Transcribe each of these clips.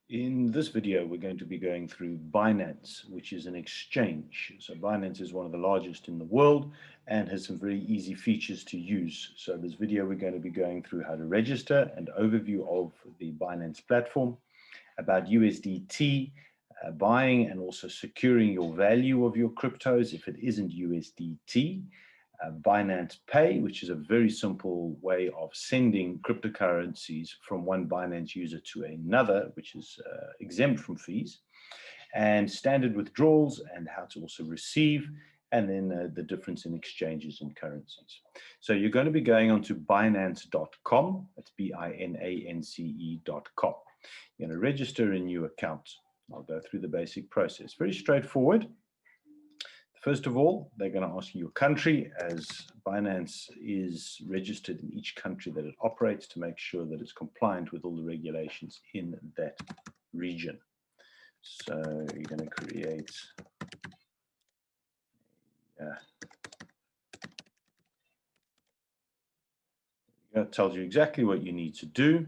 In this video, we're going to be going through Binance, which is an exchange. So Binance is one of the largest in the world and has some very easy features to use. So this video, we're going to be going through how to register and overview of the Binance platform, about USDT, buying and also securing your value of your cryptos if it isn't USDT, Binance Pay, which is a very simple way of sending cryptocurrencies from one Binance user to another, which is exempt from fees, and standard withdrawals and how to also receive, and then the difference in exchanges and currencies. So you're going to be going on to Binance.com, that's BINANCE.com. You're going to register a new account. I'll go through the basic process. Very straightforward. First of all, they're going to ask you your country, as Binance is registered in each country that it operates to make sure that it's compliant with all the regulations in that region. So you're going to create it tells you exactly what you need to do.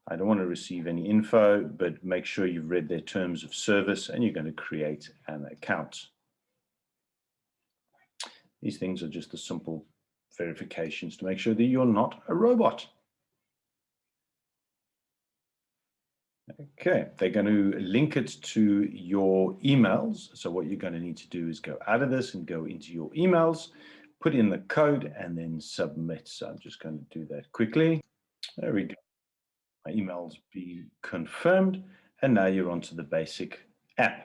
I don't want to receive any info, but make sure you've read their terms of service and you're going to create an account. These things are just the simple verifications to make sure that you're not a robot. Okay, they're going to link it to your emails. So what you're going to need to do is go out of this and go into your emails, put in the code, and then submit. So I'm just going to do that quickly. There we go. My emails be confirmed, and now you're onto the basic app.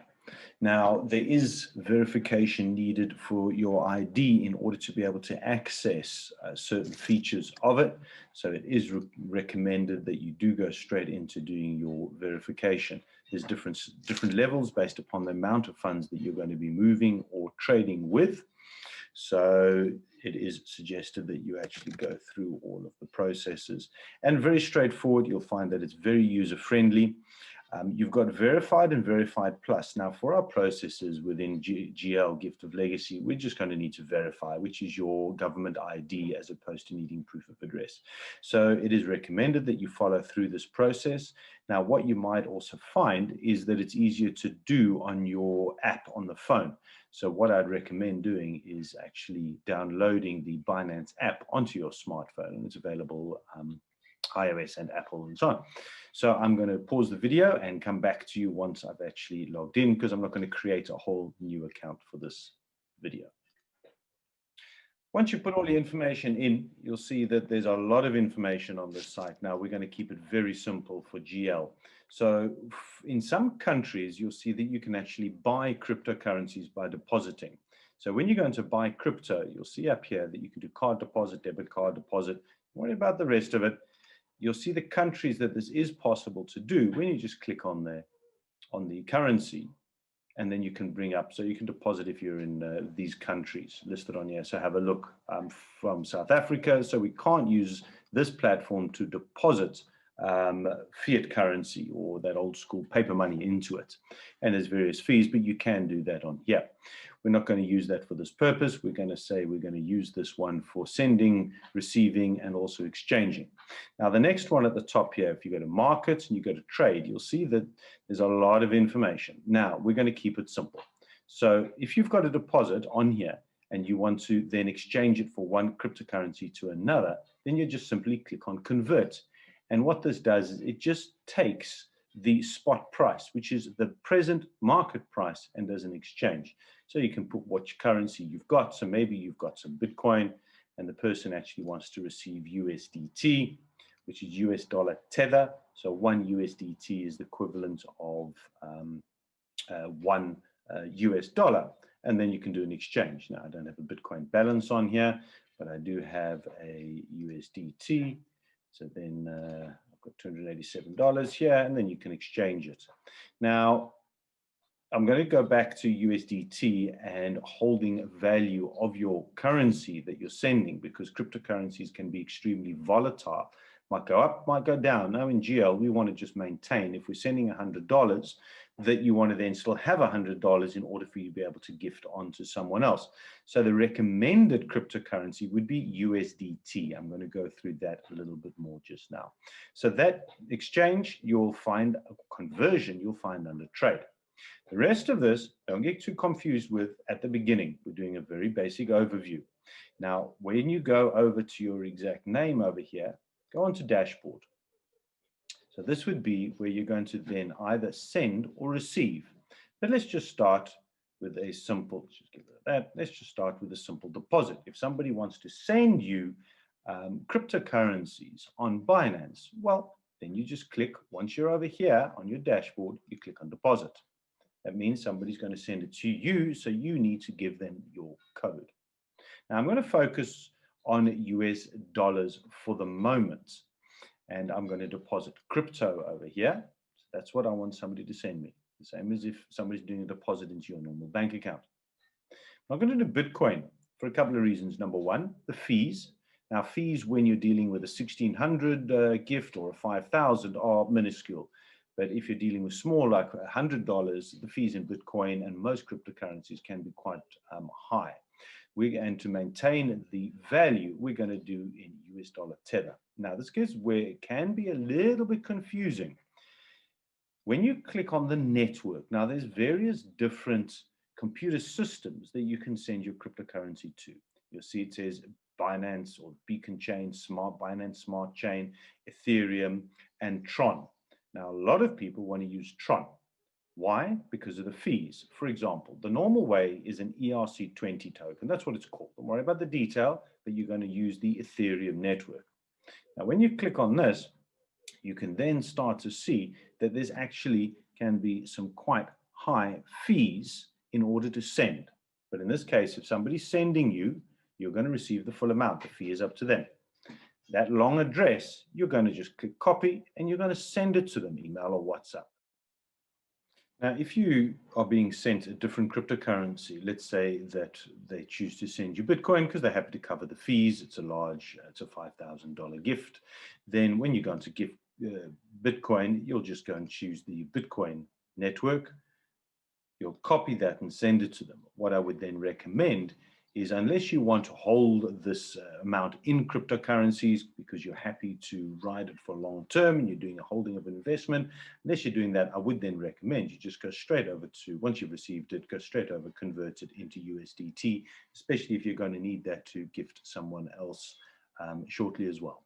Now, there is verification needed for your ID in order to be able to access certain features of it. So it is recommended that you do go straight into doing your verification. There's different levels based upon the amount of funds that you're going to be moving or trading with. So it is suggested that you actually go through all of the processes. And very straightforward, you'll find that it's very user-friendly. You've got verified and verified plus. Now, for our processes within GL, Gift of Legacy, we're just going to need to verify, which is your government ID as opposed to needing proof of address. So it is recommended that you follow through this process. Now, what you might also find is that it's easier to do on your app on the phone. So what I'd recommend doing is actually downloading the Binance app onto your smartphone, and it's available iOS and Apple and so on. So I'm going to pause the video and come back to you once I've actually logged in, because I'm not going to create a whole new account for this video. Once you put all the information in, you'll see that there's a lot of information on this site. Now, we're going to keep it very simple for GL. So in some countries, you'll see that you can actually buy cryptocurrencies by depositing. So when you go into buy crypto, you'll see up here that you can do card deposit, debit card deposit. Don't worry about the rest of it. You'll see the countries that this is possible to do when you just click on the currency, and then you can bring up, so you can deposit if you're in these countries listed on here. So have a look from South Africa. So we can't use this platform to deposit fiat currency or that old school paper money into it. And there's various fees, but you can do that on here. We're not going to use that for this purpose. We're going to say we're going to use this one for sending, receiving, and also exchanging. Now, the next one at the top here, if you go to markets and you go to trade, you'll see that there's a lot of information. Now, we're going to keep it simple. So if you've got a deposit on here and you want to then exchange it for one cryptocurrency to another, then you just simply click on convert. And what this does is it just takes the spot price, which is the present market price, and does an exchange. So you can put what currency you've got. So maybe you've got some Bitcoin and the person actually wants to receive USDT, which is US dollar tether. So one USDT is the equivalent of one US dollar. And then you can do an exchange. Now, I don't have a Bitcoin balance on here, but I do have a USDT. So then I've got $287 here, and then you can exchange it. Now, I'm going to go back to USDT and holding value of your currency that you're sending, because cryptocurrencies can be extremely volatile. Might go up, might go down. Now in GL, we want to just maintain, if we're sending $100, that you want to then still have $100 in order for you to be able to gift on to someone else. So the recommended cryptocurrency would be USDT. I'm going to go through that a little bit more just now. So that exchange, you'll find a conversion, you'll find under trade. The rest of this, don't get too confused with at the beginning. We're doing a very basic overview. Now, when you go over to your exact name over here, go onto dashboard. So this would be where you're going to then either send or receive. But let's just start with a simple, let's just get rid of that. Let's just start with a simple deposit. If somebody wants to send you cryptocurrencies on Binance, well, then you just click, once you're over here on your dashboard, you click on deposit. That means somebody's going to send it to you, so you need to give them your code. Now I'm going to focus on US dollars for the moment, and I'm going to deposit crypto over here. So that's what I want somebody to send me, the same as if somebody's doing a deposit into your normal bank account. I'm going to do Bitcoin for a couple of reasons. Number one, the fees. Now fees when you're dealing with a 1,600 gift or a 5,000 are minuscule. But if you're dealing with small, like $100, the fees in Bitcoin and most cryptocurrencies can be quite high. And to maintain the value, we're going to do in US dollar tether. Now, this is where it can be a little bit confusing. When you click on the network, now there's various different computer systems that you can send your cryptocurrency to. You'll see it says Binance or Beacon Chain, Binance Smart Chain, Ethereum, and Tron. Now, a lot of people want to use Tron. Why? Because of the fees. For example, the normal way is an ERC20 token. That's what it's called. Don't worry about the detail, but you're going to use the Ethereum network. Now, when you click on this, you can then start to see that there's actually can be some quite high fees in order to send. But in this case, if somebody's sending you, you're going to receive the full amount. The fee is up to them. That long address, you're going to just click copy and you're going to send it to them, email or WhatsApp. Now, if you are being sent a different cryptocurrency, let's say that they choose to send you Bitcoin because they're happy to cover the fees, it's a $5,000 gift, then when you go into gift Bitcoin, you'll just go and choose the Bitcoin network. You'll copy that and send it to them. What I would then recommend is, unless you want to hold this amount in cryptocurrencies because you're happy to ride it for long term and you're doing a holding of an investment, unless you're doing that, I would then recommend you just go straight over to, once you've received it, go straight over, convert it into USDT, especially if you're going to need that to gift someone else shortly as well.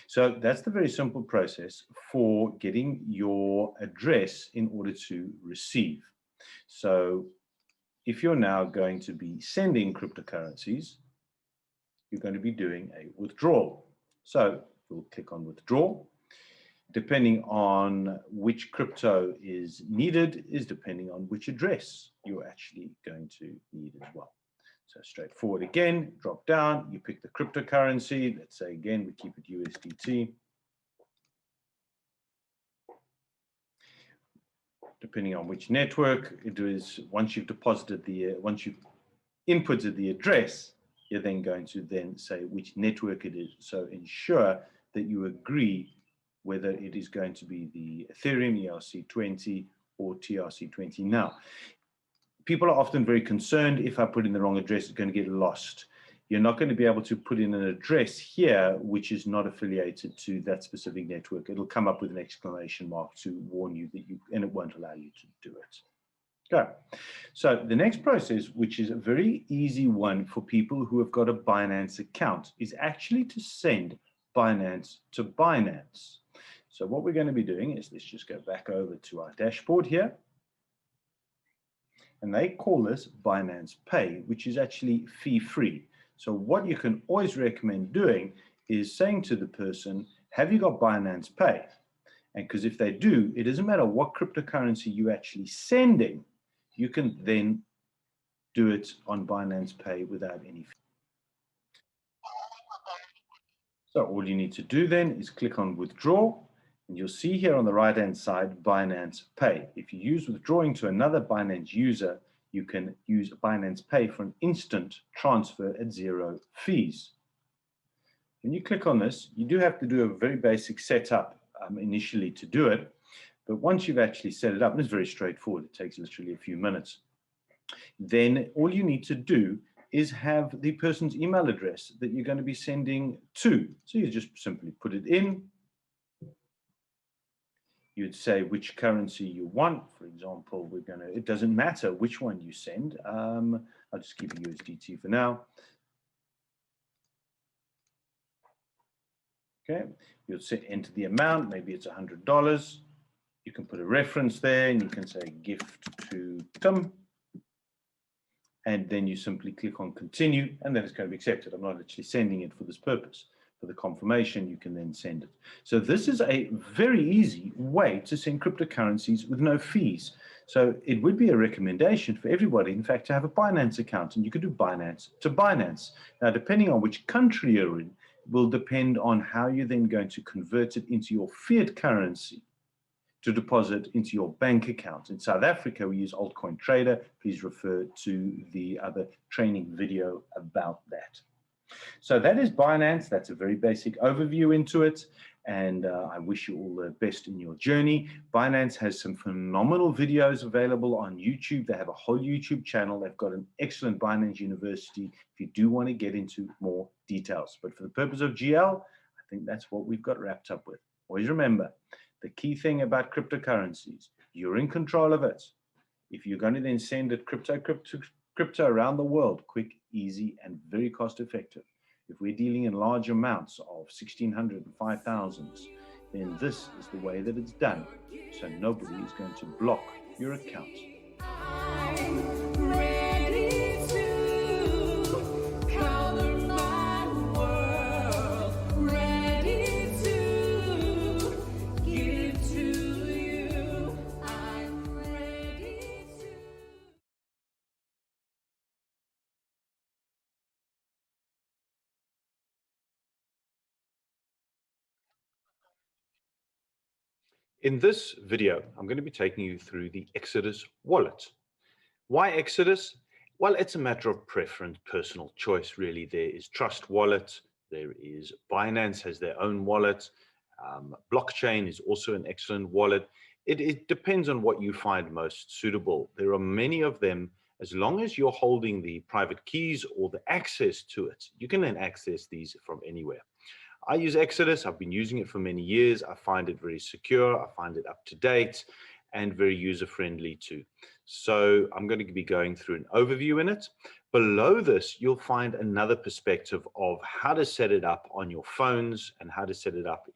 So that's the very simple process for getting your address in order to receive. So if you're now going to be sending cryptocurrencies, you're going to be doing a withdrawal. So we'll click on withdraw. Depending on which crypto is needed is depending on which address you're actually going to need as well. So straightforward again, drop down, you pick the cryptocurrency. Let's say again, we keep it USDT. Depending on which network it is, once you've deposited once you've inputted the address, you're then going to then say which network it is. So ensure that you agree whether it is going to be the Ethereum ERC20 or TRC20. Now, people are often very concerned if I put in the wrong address, it's going to get lost. You're not going to be able to put in an address here which is not affiliated to that specific network. It'll come up with an exclamation mark to warn you that and it won't allow you to do it. Okay. So the next process, which is a very easy one for people who have got a Binance account, is actually to send Binance to Binance. So what we're going to be doing is, let's just go back over to our dashboard here. And they call this Binance Pay, which is actually fee-free. So what you can always recommend doing is saying to the person, have you got Binance Pay? And because if they do, it doesn't matter what cryptocurrency you're actually sending, you can then do it on Binance Pay without any fee. So all you need to do then is click on withdraw, and you'll see here on the right-hand side, Binance Pay. If you use withdrawing to another Binance user, you can use Binance Pay for an instant transfer at 0 fees. When you click on this, you do have to do a very basic setup initially to do it. But once you've actually set it up, and it's very straightforward, it takes literally a few minutes, then all you need to do is have the person's email address that you're going to be sending to. So you just simply put it in. You'd say which currency you want. For example, it doesn't matter which one you send. I'll just keep it USDT for now. Okay, you'll enter the amount, maybe it's $100. You can put a reference there and you can say gift to Tim. And then you simply click on continue and then it's going to be accepted. I'm not actually sending it for this purpose. For the confirmation, you can then send it. So this is a very easy way to send cryptocurrencies with no fees. So it would be a recommendation for everybody, in fact, to have a Binance account, and you could do Binance to Binance. Now, depending on which country you're in, will depend on how you're then going to convert it into your fiat currency to deposit into your bank account. In South Africa, we use Altcoin Trader. Please refer to the other training video about that. So that is Binance. That's a very basic overview into it. And I wish you all the best in your journey. Binance has some phenomenal videos available on YouTube. They have a whole YouTube channel. They've got an excellent Binance University if you do want to get into more details. But for the purpose of GL, I think that's what we've got wrapped up with. Always remember, the key thing about cryptocurrencies, you're in control of it. If you're going to then send it crypto around the world, quick, easy, and very cost effective. If we're dealing in large amounts of 1,600 and 5,000s, then this is the way that it's done. So nobody is going to block your account. In this video, I'm going to be taking you through the Exodus wallet. Why Exodus? Well, it's a matter of preference, personal choice, really. There is Trust Wallet, there is Binance has their own wallet, Blockchain is also an excellent wallet. It depends on what you find most suitable. There are many of them. As long as you're holding the private keys or the access to it, you can then access these from anywhere. I use Exodus. I've been using it for many years. I find it very secure. I find it up to date and very user-friendly too. So I'm going to be going through an overview in it. Below this, you'll find another perspective of how to set it up on your phones and how to set it up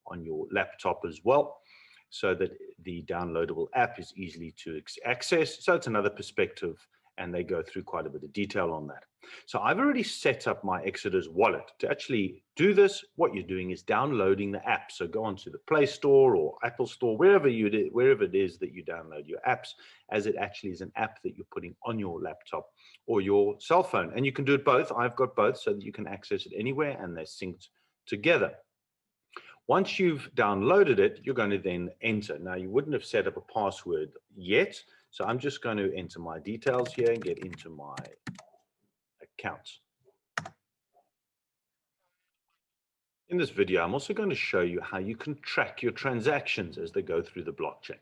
on your laptop as well, so that the downloadable app is easily to access. So it's another perspective, and they go through quite a bit of detail on that. So I've already set up my Exodus wallet. To actually do this, what you're doing is downloading the app. So go onto the Play Store or Apple Store, wherever it is that you download your apps, as it actually is an app that you're putting on your laptop or your cell phone. And you can do it both. I've got both so that you can access it anywhere and they're synced together. Once you've downloaded it, you're going to then enter. Now, you wouldn't have set up a password yet, so I'm just going to enter my details here and get into my account. In this video, I'm also going to show you how you can track your transactions as they go through the blockchain.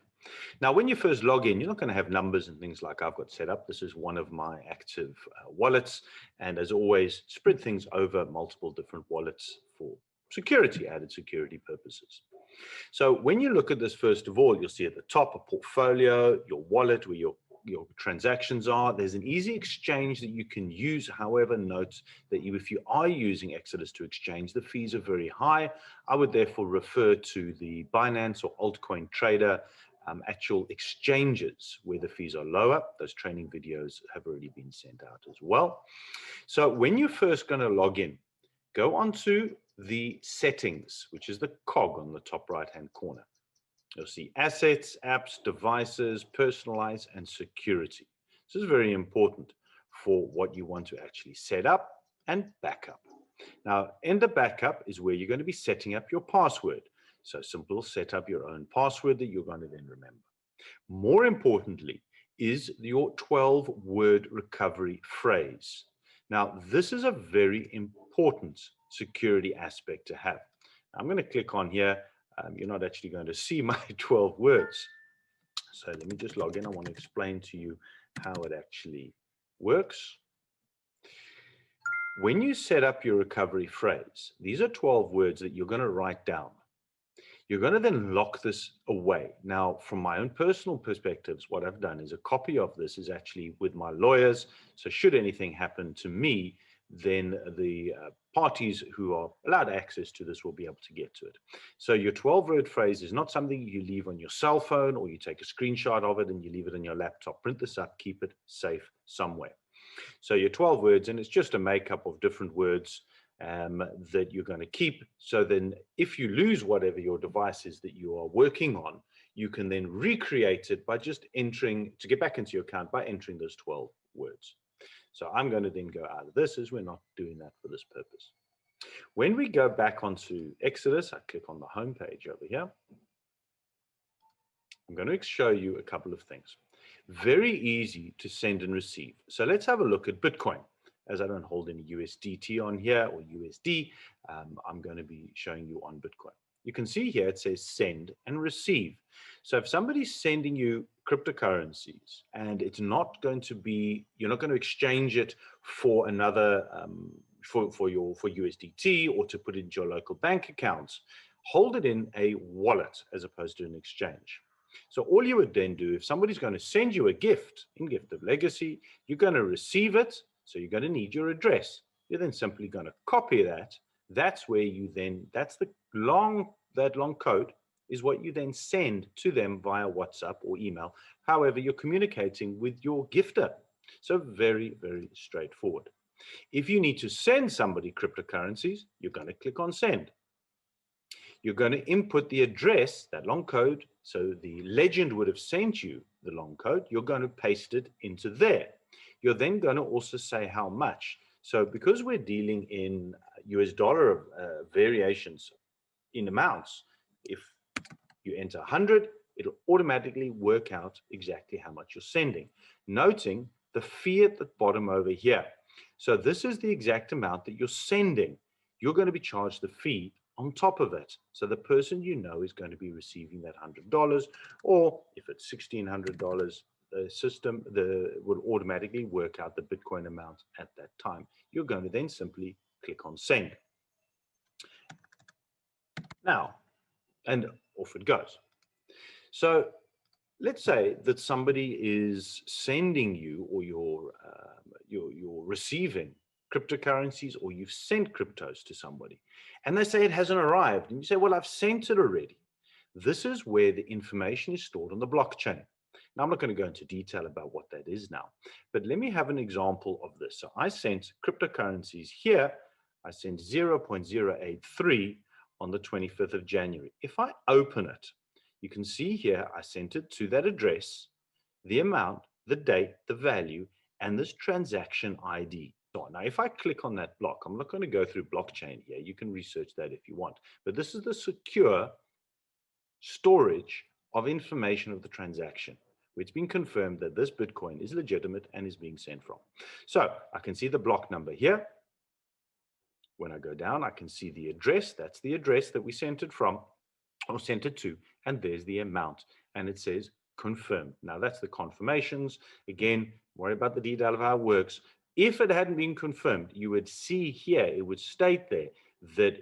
Now, when you first log in, you're not going to have numbers and things like I've got set up. This is one of my active wallets. And as always, spread things over multiple different wallets for security, added security purposes. So when you look at this, first of all, you'll see at the top a portfolio, your wallet, where your transactions are. There's an easy exchange that you can use. However, note that if you are using Exodus to exchange, the fees are very high. I would therefore refer to the Binance or Altcoin Trader actual exchanges where the fees are lower. Those training videos have already been sent out as well. So when you're first going to log in, go onto the settings, which is the cog on the top right-hand corner. You'll see assets, apps, devices, personalize, and security. This is very important for what you want to actually set up and backup. Now, in the backup is where you're going to be setting up your password. So simple, set up your own password that you're going to then remember. More importantly is your 12-word recovery phrase. Now, this is a very important security aspect to have. I'm going to click on here. You're not actually going to see my 12 words. So let me just log in. I want to explain to you how it actually works. When you set up your recovery phrase, these are 12 words that you're going to write down. You're going to then lock this away. Now, from my own personal perspectives, what I've done is a copy of this is actually with my lawyers. So should anything happen to me, then the parties who are allowed access to this will be able to get to it. So your 12-word phrase is not something you leave on your cell phone or you take a screenshot of it and you leave it in your laptop. Print this up, keep it safe somewhere. So your 12 words, and it's just a makeup of different words that you're going to keep. So then if you lose whatever your device is that you are working on, you can then recreate it by just entering, to get back into your account, by entering those 12 words. So I'm going to then go out of this, as we're not doing that for this purpose. When we go back onto Exodus, I click on the home page over here. I'm going to show you a couple of things. Very easy to send and receive. So let's have a look at Bitcoin. As I don't hold any USDT on here or USD, I'm going to be showing you on Bitcoin. You can see here it says send and receive. So if somebody's sending you cryptocurrencies and it's not going to be, you're not going to exchange it for another, for USDT or to put it into your local bank accounts, hold it in a wallet as opposed to an exchange. So all you would then do, if somebody's going to send you a gift, in gift of legacy, you're going to receive it. So you're going to need your address. You're then simply going to copy that. That's where you then, that's the long code is what you then send to them via WhatsApp or email. However, you're communicating with your gifter. So very, very straightforward. If you need to send somebody cryptocurrencies, you're going to click on send. You're going to input the address, that long code. So the legend would have sent you the long code. You're going to paste it into there. You're then going to also say how much. So because we're dealing in US dollar variations in amounts, if you enter 100, it'll automatically work out exactly how much you're sending. Noting the fee at the bottom over here. So this is the exact amount that you're sending. You're going to be charged the fee on top of it. So the person you know is going to be receiving that $100, or if it's $1,600, the system will automatically work out the Bitcoin amount at that time. You're going to then simply click on send. Now, and off it goes. So let's say that somebody is sending you, or you're receiving cryptocurrencies, or you've sent cryptos to somebody, and they say it hasn't arrived, and you say, well, I've sent it already. This is where the information is stored on the blockchain. Now, I'm not going to go into detail about what that is now, but let me have an example of this. So I sent cryptocurrencies here. I sent 0.083 on the 25th of January. If I open it, you can see here I sent it to that address, the amount, the date, the value, and this transaction ID. So now, if I click on that block, I'm not going to go through blockchain here. You can research that if you want. But this is the secure storage of information of the transaction. It's been confirmed that this Bitcoin is legitimate and is being sent from. So I can see the block number here. When I go down, I can see the address. That's the address that we sent it from, or sent it to, and there's the amount, and it says confirmed. Now that's the confirmations. Again, worry about the detail of how it works. If it hadn't been confirmed, you would see here, it would state there that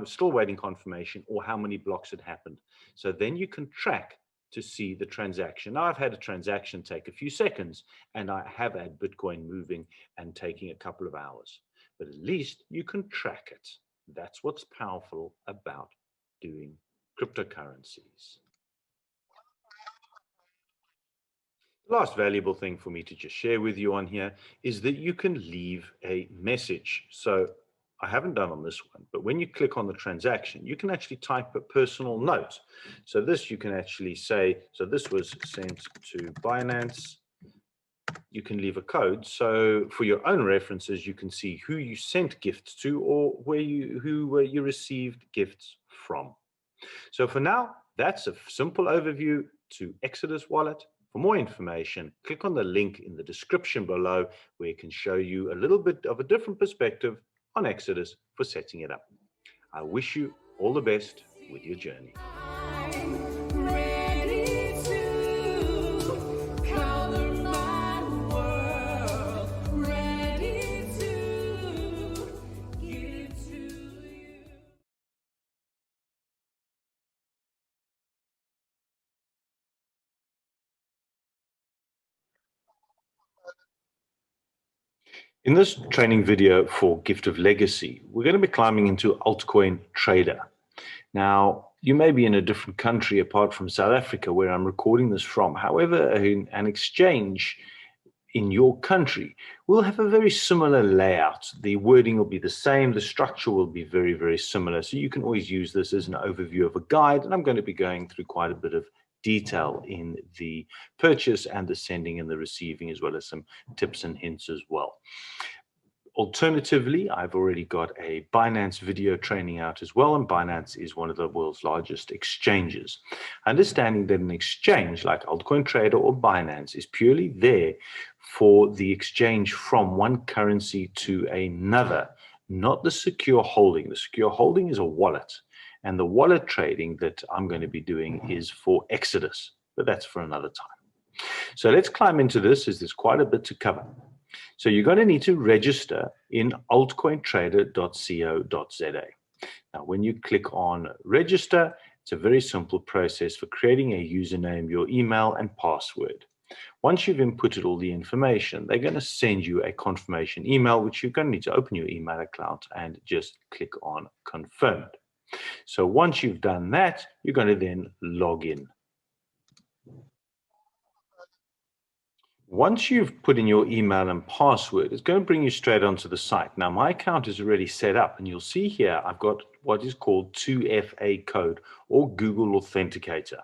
still waiting confirmation, or how many blocks had happened. So then you can track to see the transaction. Now, I've had a transaction take a few seconds, and I have had Bitcoin moving and taking a couple of hours, but at least you can track it. That's what's powerful about doing cryptocurrencies. The last valuable thing for me to just share with you on here is that you can leave a message. So I haven't done on this one, but when you click on the transaction, you can actually type a personal note. So this you can actually say, so this was sent to Binance. You can leave a code. So for your own references, you can see who you sent gifts to, or who you received gifts from. So for now, that's a simple overview to Exodus Wallet. For more information, click on the link in the description below, where it can show you a little bit of a different perspective on Exodus for setting it up. I wish you all the best with your journey. In this training video for Gift of Legacy, we're going to be climbing into Altcoin Trader. Now, you may be in a different country apart from South Africa where I'm recording this from. However, an exchange in your country will have a very similar layout. The wording will be the same. The structure will be very, very similar. So you can always use this as an overview of a guide. And I'm going to be going through quite a bit of detail in the purchase and the sending and the receiving, as well as some tips and hints as well. Alternatively, I've already got a Binance video training out as well, and Binance is one of the world's largest exchanges. Understanding that an exchange like Altcoin Trader or Binance is purely there for the exchange from one currency to another, not the secure holding. The secure holding is a wallet, and the wallet trading that I'm going to be doing is for Exodus, but that's for another time. So let's climb into this, as there's quite a bit to cover. So you're going to need to register in altcointrader.co.za. Now, when you click on register, it's a very simple process for creating a username, your email, and password. Once you've inputted all the information, they're going to send you a confirmation email, which you're going to need to open your email account and just click on confirmed. So once you've done that, you're going to then log in. Once you've put in your email and password, it's going to bring you straight onto the site. Now, my account is already set up, and you'll see here I've got what is called 2FA code or Google Authenticator.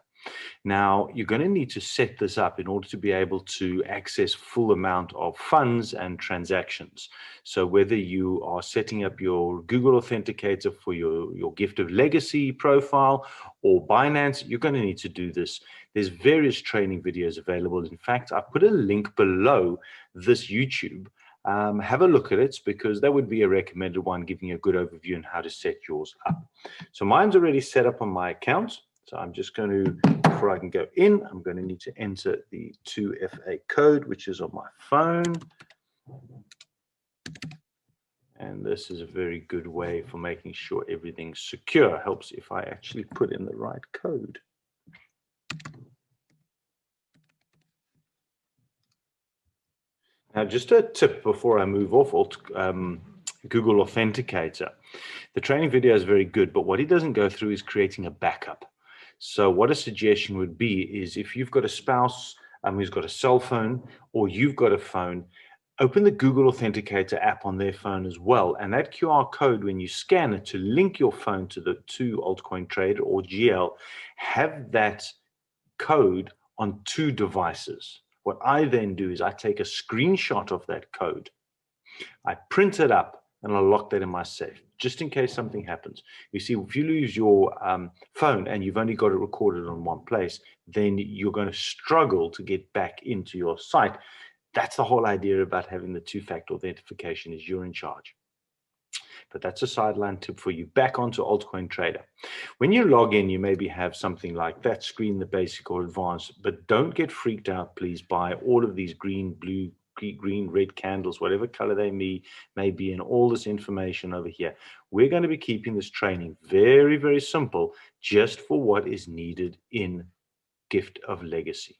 Now, you're going to need to set this up in order to be able to access full amount of funds and transactions. So whether you are setting up your Google Authenticator for your Gift of Legacy profile or Binance, you're going to need to do this. There's various training videos available. In fact, I put a link below this YouTube. Have a look at it, because that would be a recommended one, giving you a good overview on how to set yours up. So mine's already set up on my account. So I'm just going to, before I can go in, I'm going to need to enter the 2FA code, which is on my phone. And this is a very good way for making sure everything's secure. Helps if I actually put in the right code. Now, just a tip before I move off Google Authenticator. The training video is very good, but what it doesn't go through is creating a backup. So what a suggestion would be is, if you've got a spouse who's got a cell phone, or you've got a phone, open the Google Authenticator app on their phone as well. And that QR code, when you scan it to link your phone to Altcoin Trader or GL, have that code on 2 devices. What I then do is I take a screenshot of that code, I print it up, and I'll lock that in my safe, just in case something happens. You see, if you lose your phone and you've only got it recorded on one place, then you're going to struggle to get back into your site. That's the whole idea about having the 2-factor authentication, is you're in charge. But that's a sideline tip for you. Back onto Altcoin Trader. When you log in, you maybe have something like that screen, the basic or advanced, but don't get freaked out, please, by all of these green, blue, green, red candles, whatever color they may be, and all this information over here. We're going to be keeping this training very, very simple, just for what is needed in Gift of Legacy.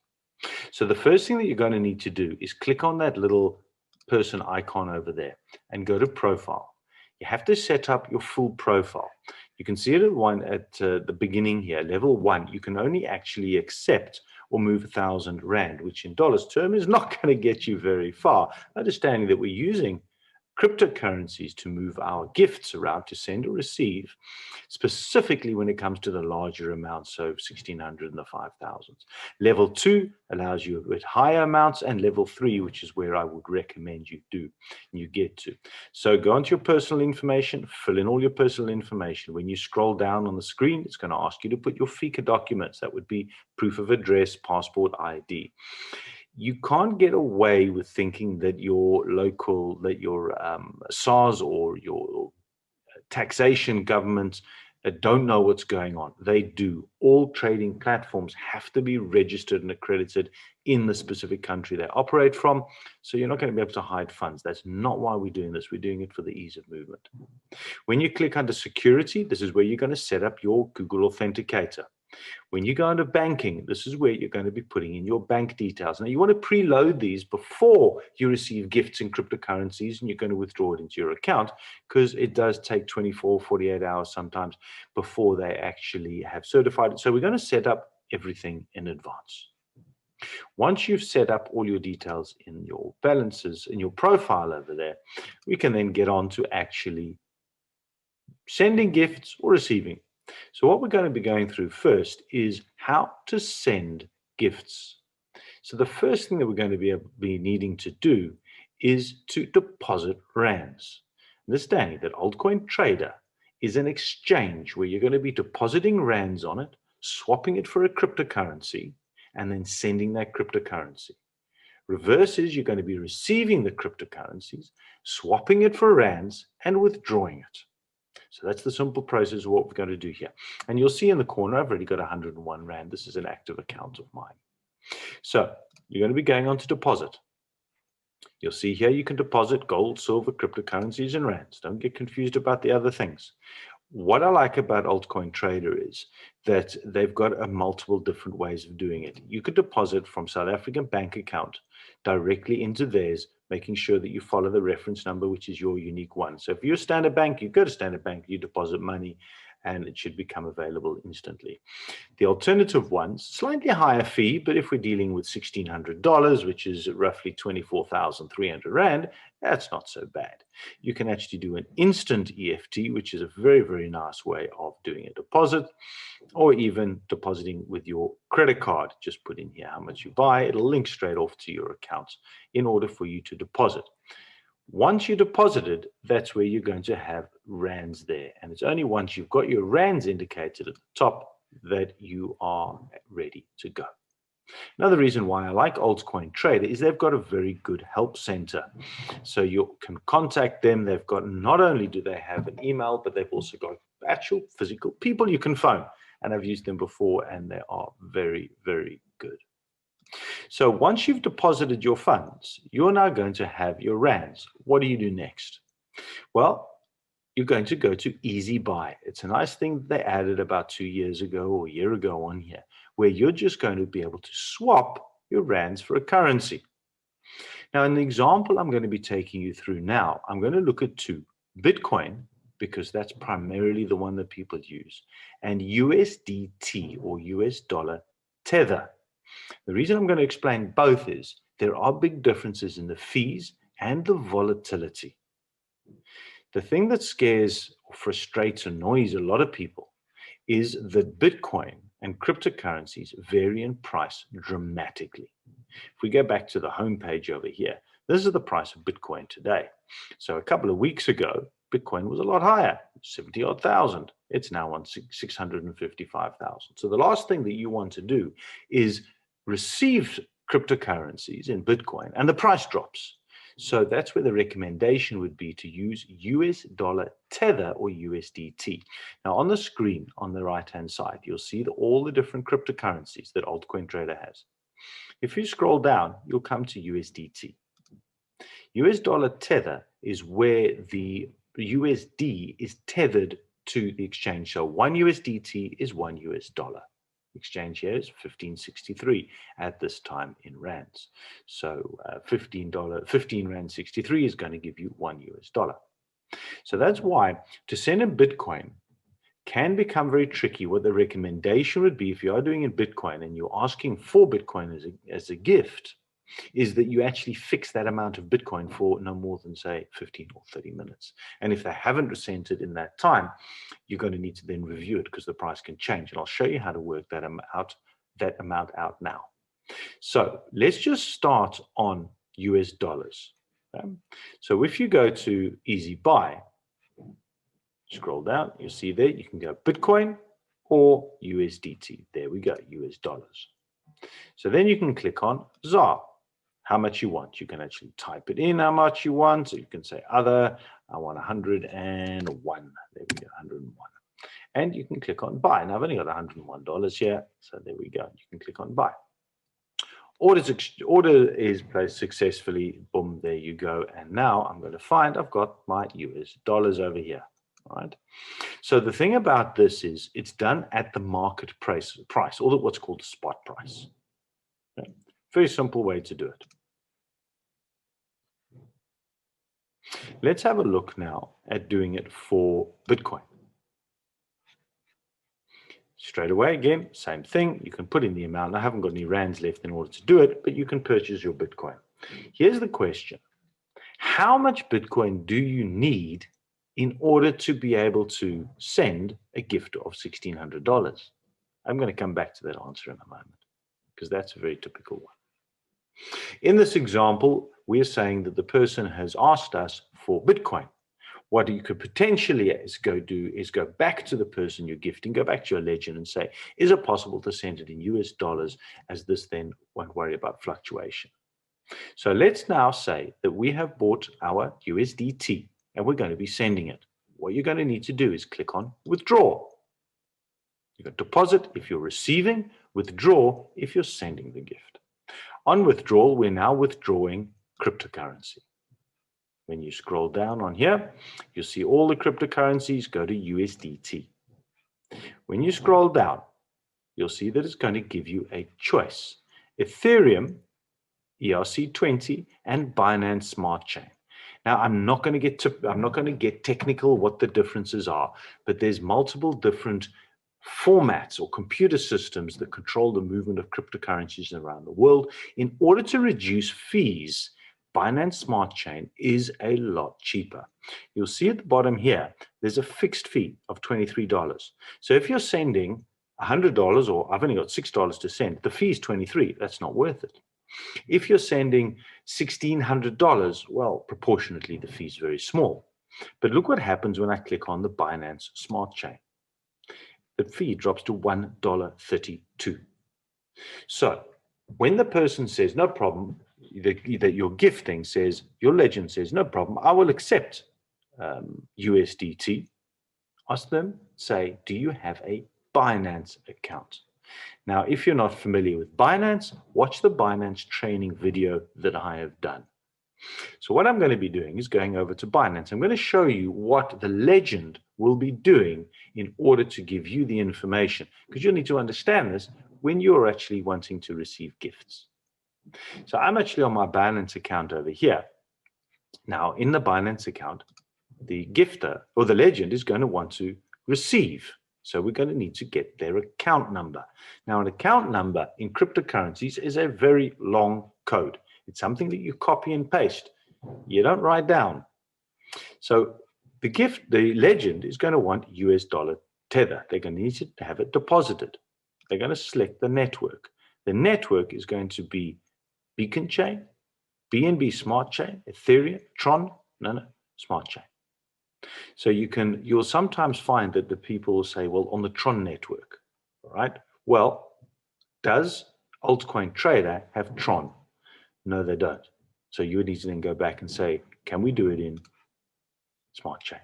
So the first thing that you're going to need to do is click on that little person icon over there and go to Profile. You have to set up your full profile. You can see it at the beginning here, level 1. You can only actually accept or move 1,000 Rand, which in dollars term is not going to get you very far. Understanding that we're using cryptocurrencies to move our gifts around, to send or receive, specifically when it comes to the larger amounts, so 1,600 and the 5,000s. Level 2 allows you with higher amounts, and level 3, which is where I would recommend you get to. So go into your personal information, fill in all your personal information. When you scroll down on the screen, it's going to ask you to put your FICA documents. That would be proof of address, passport, ID. You can't get away with thinking that your SARS or your taxation, governments don't know what's going on. They do. All trading platforms have to be registered and accredited in the specific country they operate from. So you're not going to be able to hide funds. That's not why we're doing this. We're doing it for the ease of movement. When you click under security, this is where you're going to set up your Google Authenticator. When you go into banking, this is where you're going to be putting in your bank details. Now, you want to preload these before you receive gifts in cryptocurrencies and you're going to withdraw it into your account, because it does take 24, 48 hours sometimes before they actually have certified it. So we're going to set up everything in advance. Once you've set up all your details in your balances, in your profile over there, we can then get on to actually sending gifts or receiving. So what we're going to be going through first is how to send gifts. So the first thing that we're going to be needing to do is to deposit rands. Understanding that Altcoin Trader is an exchange where you're going to be depositing rands on it, swapping it for a cryptocurrency, and then sending that cryptocurrency. Reverse is you're going to be receiving the cryptocurrencies, swapping it for rands, and withdrawing it. So that's the simple process of what we're going to do here. And you'll see in the corner, I've already got 101 Rand. This is an active account of mine. So you're going to be going on to deposit. You'll see here you can deposit gold, silver, cryptocurrencies, and rands. Don't get confused about the other things. What I like about Altcoin Trader is that they've got multiple different ways of doing it. You could deposit from South African bank account directly into theirs, making sure that you follow the reference number, which is your unique one. So if you're a Standard Bank, you go to Standard Bank, you deposit money, and it should become available instantly. The alternative ones, slightly higher fee, but if we're dealing with $1,600, which is roughly 24,300 Rand, that's not so bad. You can actually do an instant EFT, which is a very, very nice way of doing a deposit, or even depositing with your credit card. Just put in here how much you buy. It'll link straight off to your account in order for you to deposit. Once you deposited, that's where you're going to have rands there. And it's only once you've got your rands indicated at the top that you are ready to go. Another reason why I like Altcoin Trader is they've got a very good help center. So you can contact them. They've got, not only do they have an email, but they've also got actual physical people you can phone. And I've used them before, and they are very, very good. So once you've deposited your funds, you're now going to have your rands. What do you do next? Well, you're going to go to Easy Buy. It's a nice thing that they added about 2 years ago or a year ago on here, where you're just going to be able to swap your rands for a currency. Now, in the example I'm going to be taking you through now, I'm going to look at two: Bitcoin, because that's primarily the one that people use, and USDT, or US dollar Tether. The reason I'm going to explain both is there are big differences in the fees and the volatility. The thing that scares or frustrates, annoys a lot of people is that Bitcoin and cryptocurrencies vary in price dramatically. If we go back to the homepage over here, this is the price of Bitcoin today. So a couple of weeks ago, Bitcoin was a lot higher, 70-odd thousand. It's now on 655,000. So the last thing that you want to do is receive cryptocurrencies in Bitcoin and the price drops. So that's where the recommendation would be to use US dollar Tether, or USDT. Now on the screen on the right-hand side, you'll see all the different cryptocurrencies that Altcoin Trader has. If you scroll down, you'll come to USDT. US dollar Tether is where the USD is tethered to the exchange. So 1 USDT is 1 US dollar. Exchange here is 15.63 at this time in rands. So 15 Rand 63 is going to give you 1 US dollar. So that's why to send in Bitcoin can become very tricky. What the recommendation would be, if you are doing in Bitcoin and you're asking for Bitcoin as a gift, is that you actually fix that amount of Bitcoin for no more than, say, 15 or 30 minutes. And if they haven't sent it in that time, you're going to need to then review it, because the price can change. And I'll show you how to work that amount out now. So let's just start on US dollars. Okay? So if you go to Easy Buy, scroll down, you'll see there you can go Bitcoin or USDT. There we go, US dollars. So then you can click on ZAR. how much you want. You can actually type it in how much you want. So you can say other, I want 101. There we go, 101. And you can click on buy. Now I've only got $101 here. So there we go. You can click on buy. Order is placed successfully. Boom, there you go. And now I'm going to find I've got my US dollars over here. All right. So the thing about this is it's done at the market price, or what's called the spot price. Okay. Very simple way to do it. Let's have a look now at doing it for Bitcoin. Straight away, again, same thing. You can put in the amount. I haven't got any rands left in order to do it, but you can purchase your Bitcoin. Here's the question. How much Bitcoin do you need in order to be able to send a gift of $1,600? I'm going to come back to that answer in a moment, because that's a very typical one. In this example, we're saying that the person has asked us for Bitcoin. What you could potentially go back to the person you're gifting, go back to your legend and say, is it possible to send it in US dollars, as this then won't worry about fluctuation? So let's now say that we have bought our USDT and we're going to be sending it. What you're going to need to do is click on withdraw. You got deposit if you're receiving, withdraw if you're sending the gift. On withdrawal, we're now withdrawing cryptocurrency. When you scroll down on here, you'll see all the cryptocurrencies go to USDT. When you scroll down, you'll see that it's going to give you a choice: Ethereum, ERC20, and Binance Smart Chain. Now, I'm not going to get technical what the differences are, but there's multiple different formats or computer systems that control the movement of cryptocurrencies around the world. In order to reduce fees, Binance Smart Chain is a lot cheaper. You'll see at the bottom here, there's a fixed fee of $23. So if you're sending $100, or I've only got $6 to send, the fee is $23. That's not worth it. If you're sending $1,600, well, proportionately, the fee is very small. But look what happens when I click on the Binance Smart Chain. The fee drops to $1.32. So when the person says, no problem, that you're gifting says, your legend says, no problem, I will accept USDT, ask them, say, do you have a Binance account? Now, if you're not familiar with Binance, watch the Binance training video that I have done. So what I'm going to be doing is going over to Binance. I'm going to show you what the legend will be doing in order to give you the information, because you'll need to understand this when you're actually wanting to receive gifts. So I'm actually on my Binance account over here. Now, in the Binance account, the gifter or the legend is going to want to receive. So we're going to need to get their account number. Now, an account number in cryptocurrencies is a very long code. It's something that you copy and paste. You don't write down. So the legend is going to want US dollar tether. They're going to need to have it deposited. They're going to select the network. The network is going to be Beacon Chain, BNB Smart Chain, Ethereum, Tron, Smart Chain. So you'll sometimes find that the people will say, well, on the Tron network, all right? Well, does Altcoin Trader have Tron? No, they don't. So you would need to then go back and say, can we do it in Smart Chain?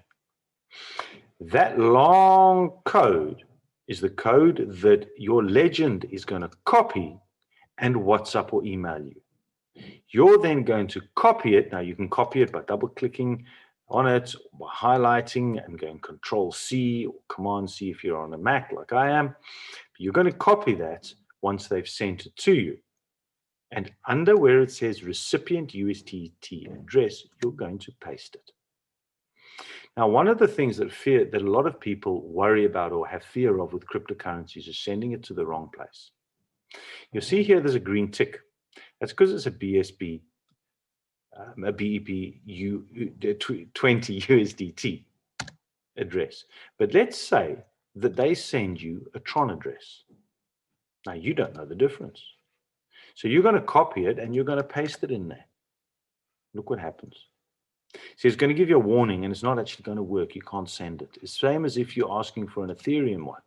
That long code is the code that your legend is going to copy and WhatsApp or email you. You're then going to copy it. Now, you can copy it by double-clicking on it, by highlighting and going Control-C or Command-C if you're on a Mac like I am. But you're going to copy that once they've sent it to you. And under where it says recipient USDT address, you're going to paste it. Now, one of the things that a lot of people worry about or have fear of with cryptocurrencies is sending it to the wrong place. You'll see here there's a green tick. That's because it's a BSB, a BEP 20 USDT address. But let's say that they send you a Tron address. Now, you don't know the difference. So you're going to copy it and you're going to paste it in there. Look what happens. So it's going to give you a warning and it's not actually going to work. You can't send it. It's the same as if you're asking for an Ethereum one.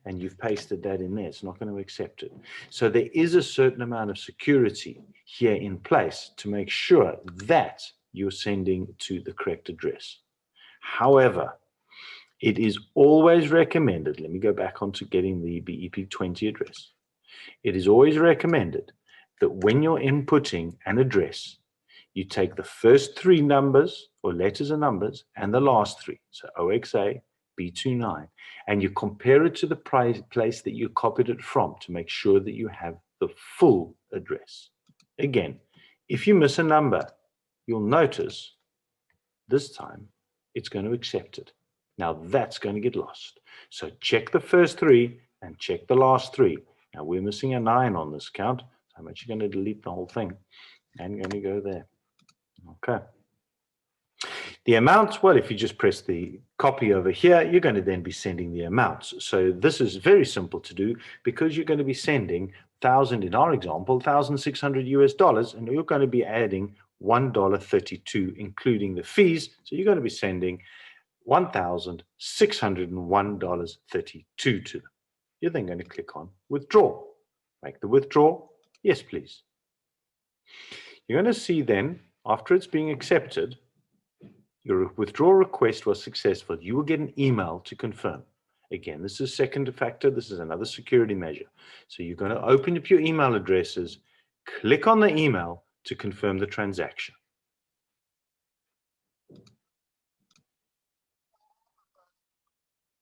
and you've pasted that in there, it's not going to accept it. So there is a certain amount of security here in place to make sure that you're sending to the correct address. However, it is always recommended, let me go back onto getting the BEP20 address. It is always recommended that when you're inputting an address, you take the first 3 numbers or letters and numbers and the last 3, so OXA, B29, and you compare it to the place that you copied it from to make sure that you have the full address. Again, if you miss a number, you'll notice this time it's going to accept it. Now that's going to get lost. So check the first 3 and check the last 3. Now we're missing a 9 on this count, so I'm actually going to delete the whole thing and going to go there. Okay. The amounts, well, if you just press the copy over here, you're going to then be sending the amounts. So this is very simple to do because you're going to be sending 1,000, in our example, $1,600 and you're going to be adding $1.32, including the fees. So you're going to be sending $1,601.32 to them. You're then going to click on withdraw. Make the withdrawal. Yes, please. You're going to see then, after it's being accepted, your withdrawal request was successful. You will get an email to confirm. Again, this is second factor. This is another security measure. So you're going to open up your email addresses, click on the email to confirm the transaction.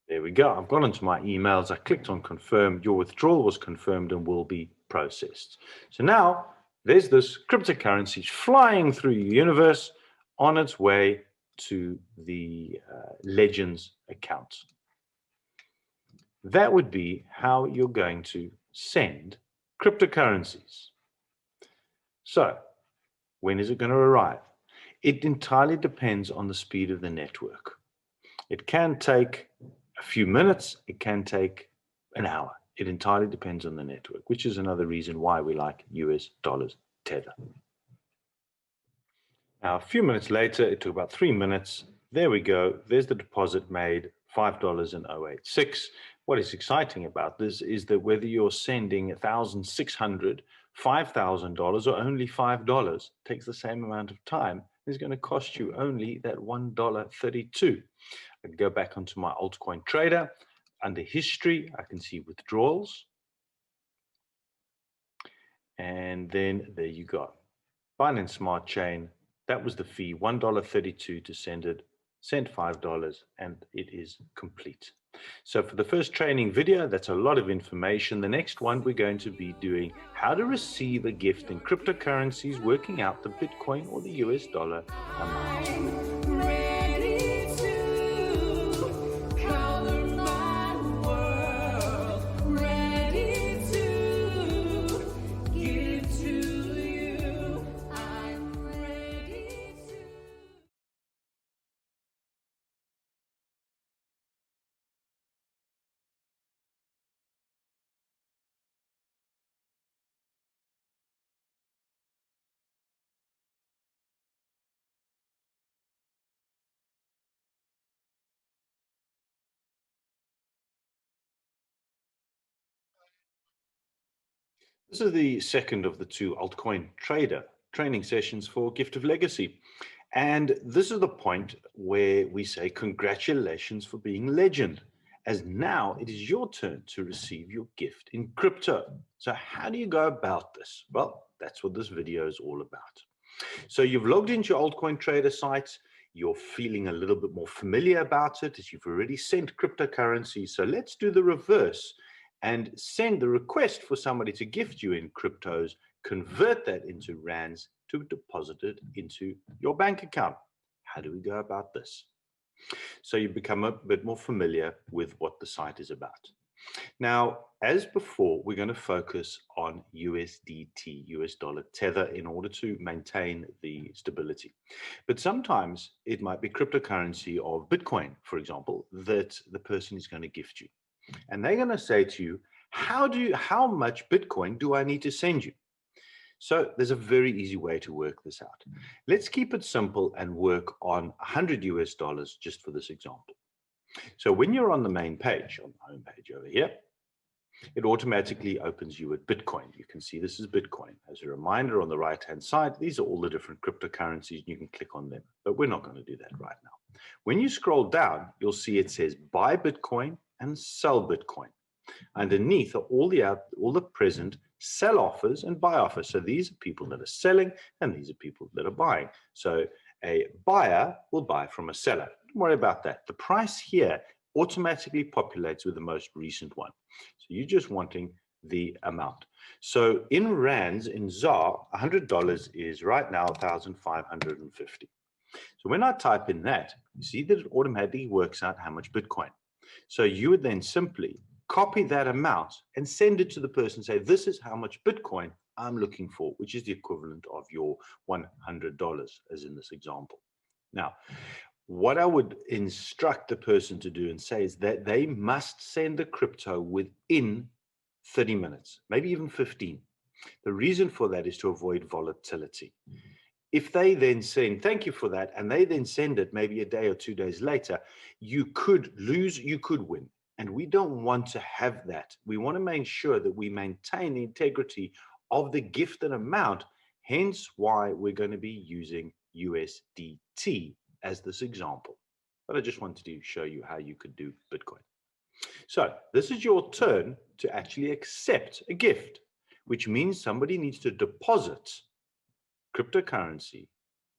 There we go. I've gone into my emails. I clicked on confirm. Your withdrawal was confirmed and will be processed. So now there's this cryptocurrency flying through the universe on its way to the Legends account. That would be how you're going to send cryptocurrencies. So when is it going to arrive? It entirely depends on the speed of the network. It can take a few minutes, it can take an hour. It entirely depends on the network, which is another reason why we like US dollars Tether. Now, a few minutes later, it took about 3 minutes. There we go. There's the deposit made, $5.086. What is exciting about this is that whether you're sending $1,600, $5,000, or only $5, takes the same amount of time. It's going to cost you only that $1.32. I can go back onto my altcoin trader. Under history, I can see withdrawals. And then there you go. Binance Smart Chain. That was the fee, $1.32 to send it, sent $5, and it is complete. So for the first training video, that's a lot of information. The next one, we're going to be doing how to receive a gift in cryptocurrencies, working out the Bitcoin or the US dollar amount. This is the second of the 2 altcoin trader training sessions for Gift of Legacy. And this is the point where we say congratulations for being legend, as now it is your turn to receive your gift in crypto. So how do you go about this? Well, that's what this video is all about. So you've logged into your altcoin trader site. You're feeling a little bit more familiar about it as you've already sent cryptocurrency. So let's do the reverse and send the request for somebody to gift you in cryptos, convert that into rands to deposit it into your bank account. How do we go about this? So you become a bit more familiar with what the site is about. Now, as before, we're going to focus on USDT, US dollar Tether, in order to maintain the stability. But sometimes it might be cryptocurrency of Bitcoin, for example, that the person is going to gift you. And they're going to say to you, how much Bitcoin do I need to send you? So there's a very easy way to work this out. Let's keep it simple and work on $100 US just for this example. So when you're on the main page, on the home page over here, it automatically opens you at Bitcoin. You can see this is Bitcoin. As a reminder, on the right-hand side, these are all the different cryptocurrencies. You can click on them, but we're not going to do that right now. When you scroll down, you'll see it says buy Bitcoin and sell Bitcoin. Underneath are all the present sell offers and buy offers. So these are people that are selling and these are people that are buying. So a buyer will buy from a seller. Don't worry about that. The price here automatically populates with the most recent one. So you're just wanting the amount. So in rands, in ZAR, $100 is right now 1,550. So when I type in that, you see that it automatically works out how much Bitcoin. So you would then simply copy that amount and send it to the person, say, this is how much Bitcoin I'm looking for, which is the equivalent of your $100, as in this example. Now, what I would instruct the person to do and say is that they must send the crypto within 30 minutes, maybe even 15. The reason for that is to avoid volatility. If they then send, thank you for that, and they then send it maybe a day or 2 days later, you could lose, you could win. And we don't want to have that. We want to make sure that we maintain the integrity of the gifted amount, hence why we're going to be using USDT as this example. But I just wanted to show you how you could do Bitcoin. So this is your turn to actually accept a gift, which means somebody needs to deposit cryptocurrency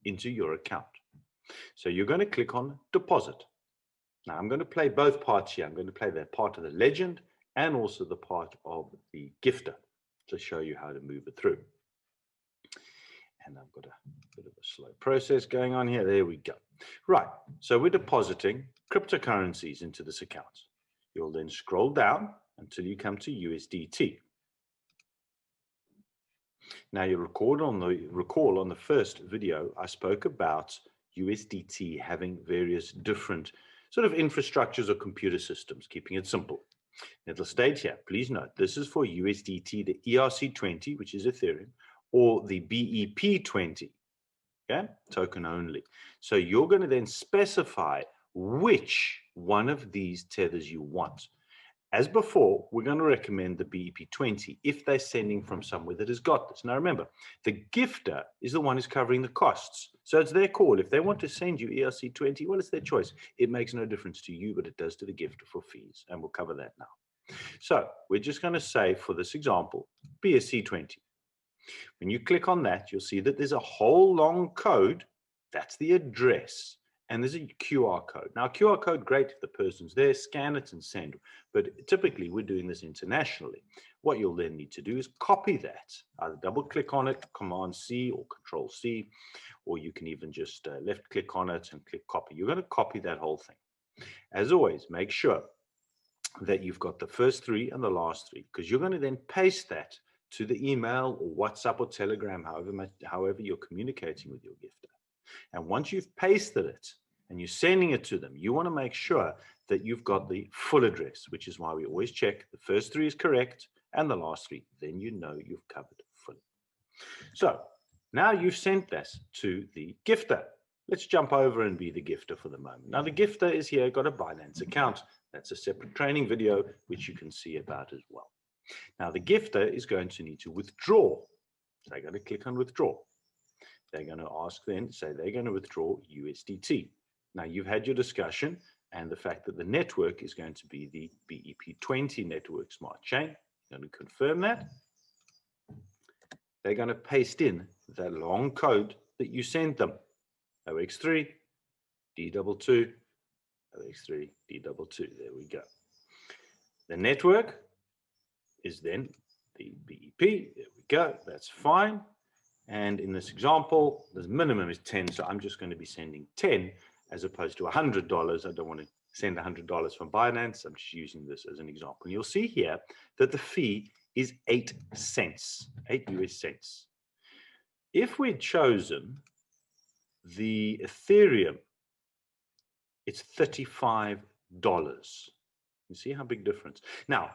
into your account. So you're going to click on deposit. Now I'm going to play both parts here. I'm going to play the part of the legend and also the part of the gifter to show you how to move it through. And I've got a bit of a slow process going on here. There we go. Right. So we're depositing cryptocurrencies into this account. You'll then scroll down until you come to USDT. Now you recall on the first video, I spoke about USDT having various different sort of infrastructures or computer systems, keeping it simple. It'll state here, please note, this is for USDT, the ERC20, which is Ethereum, or the BEP20, okay, token only. So you're going to then specify which one of these tethers you want. As before, we're going to recommend the BEP20 if they're sending from somewhere that has got this. Now remember, the gifter is the one who's covering the costs. So it's their call. If they want to send you ERC20, well, it's their choice. It makes no difference to you, but it does to the gifter for fees. And we'll cover that now. So we're just going to say, for this example, BSC20. When you click on that, you'll see that there's a whole long code. That's the address. And there's a QR code. Now, QR code, great if the person's there, scan it and send. But typically, we're doing this internationally. What you'll then need to do is copy that. Either double click on it, Command C or Control C, or you can even just left click on it and click copy. You're going to copy that whole thing. As always, make sure that you've got the first three and the last three, because you're going to then paste that to the email or WhatsApp or Telegram, however you're communicating with your gifter. And once you've pasted it and you're sending it to them, you want to make sure that you've got the full address, which is why we always check the first three is correct and the last three. Then you know you've covered fully. So now you've sent this to the gifter. Let's jump over and be the gifter for the moment. Now the gifter is here, got a Binance account. That's a separate training video, which you can see about as well. Now the gifter is going to need to withdraw. So they're going to click on withdraw. They're going to ask then, say they're going to withdraw USDT. Now you've had your discussion and the fact that the network is going to be the BEP20 network smart chain. You're going to confirm that. They're going to paste in that long code that you sent them. OX3, D22, OX3, D22. There we go. The network is then the BEP. There we go. That's fine. And in this example, the minimum is 10. So I'm just going to be sending 10 as opposed to $100. I don't want to send $100 from Binance. I'm just using this as an example. And you'll see here that the fee is 8 cents, 8 US cents. If we'd chosen the Ethereum, it's $35. You see how big difference. Now,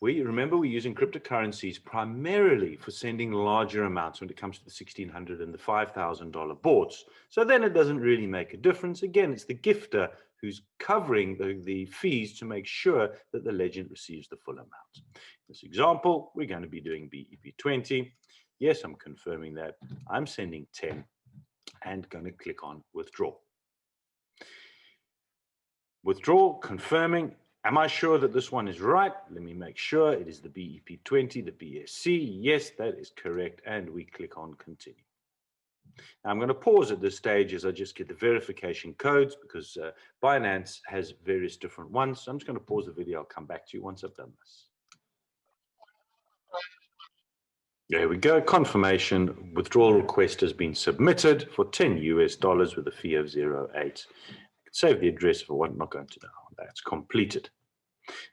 remember we're using cryptocurrencies primarily for sending larger amounts when it comes to the $1,600 and the $5,000 boards. So then it doesn't really make a difference. Again, it's the gifter who's covering the fees to make sure that the legend receives the full amount. In this example, we're going to be doing BEP20. Yes, I'm confirming that. I'm sending 10 and going to click on withdraw. Withdraw, confirming. Am I sure that this one is right? Let me make sure it is the BEP20, the BSC. Yes, that is correct. And we click on continue. Now I'm going to pause at this stage as I just get the verification codes because Binance has various different ones. So I'm just going to pause the video. I'll come back to you once I've done this. There we go. Confirmation withdrawal request has been submitted for $10 with a fee of 0.8. Save the address for what I'm not going to know. That's completed.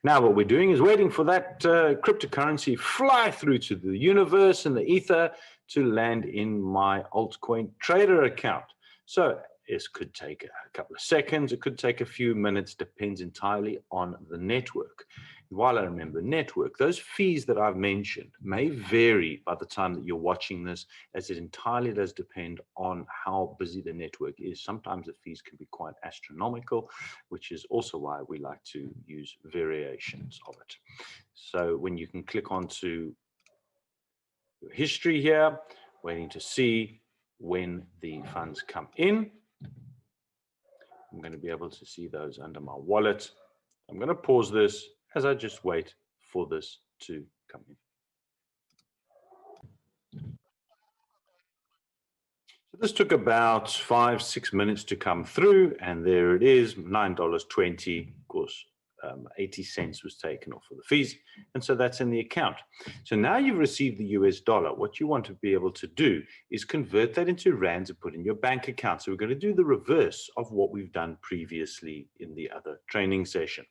Now what we're doing is waiting for that cryptocurrency fly through to the universe and the ether to land in my altcoin trader account. So this could take a couple of seconds, it could take a few minutes, depends entirely on the network. While I remember network, those fees that I've mentioned may vary by the time that you're watching this, as it entirely does depend on how busy the network is. Sometimes the fees can be quite astronomical, which is also why we like to use variations of it. So when you can click onto your history here, waiting to see when the funds come in. I'm going to be able to see those under my wallet. I'm going to pause this as I just wait for this to come in. So this took about 5-6 minutes to come through, and there it is, $9.20. Of course, 80 cents was taken off for the fees, and so that's in the account. So now you've received the US dollar. What you want to be able to do is convert that into rands and put in your bank account. So we're going to do the reverse of what we've done previously in the other training session.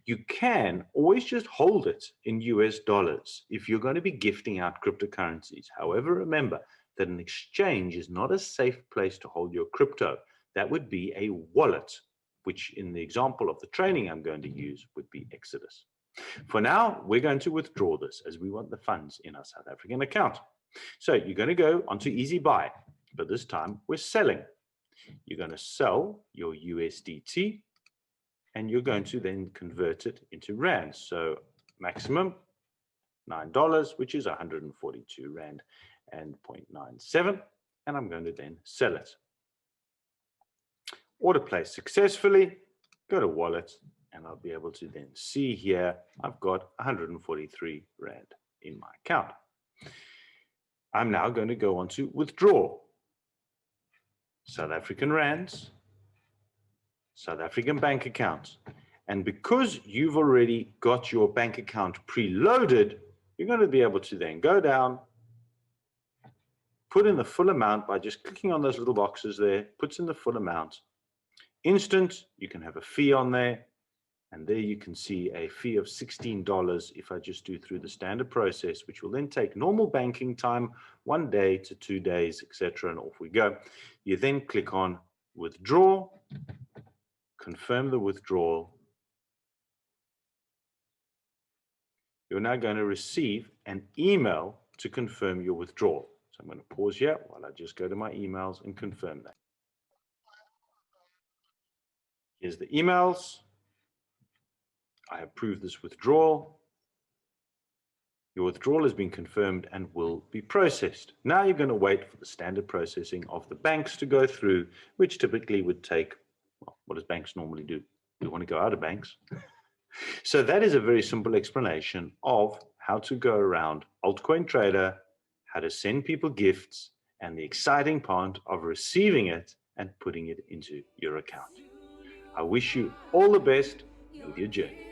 You can always just hold it in US dollars if you're going to be gifting out cryptocurrencies. However, remember that an exchange is not a safe place to hold your crypto. That would be a wallet, which in the example of the training I'm going to use would be Exodus. For now, we're going to withdraw this as we want the funds in our South African account. So you're going to go onto Easy Buy, but this time we're selling. You're going to sell your USDT, and you're going to then convert it into rands. So maximum $9, which is 142 rand and 0.97, and I'm going to then sell it. Order placed successfully, go to wallet, and I'll be able to then see here I've got 143 rand in my account. I'm now going to go on to withdraw. South African rands, South African bank account. And because you've already got your bank account preloaded, you're going to be able to then go down, put in the full amount by just clicking on those little boxes there, puts in the full amount. Instant, you can have a fee on there, and there you can see a fee of $16 if I just do through the standard process, which will then take normal banking time, 1 day to 2 days, etc., and off we go. You then click on withdraw, confirm the withdrawal. You're now going to receive an email to confirm your withdrawal. So I'm going to pause here while I just go to my emails and confirm that. Here's the emails. I approve this withdrawal. Your withdrawal has been confirmed and will be processed. Now you're going to wait for the standard processing of the banks to go through, which typically would take, well, what does banks normally do? We want to go out of banks. So that is a very simple explanation of how to go around Altcoin Trader, how to send people gifts, and the exciting part of receiving it and putting it into your account. I wish you all the best with your journey.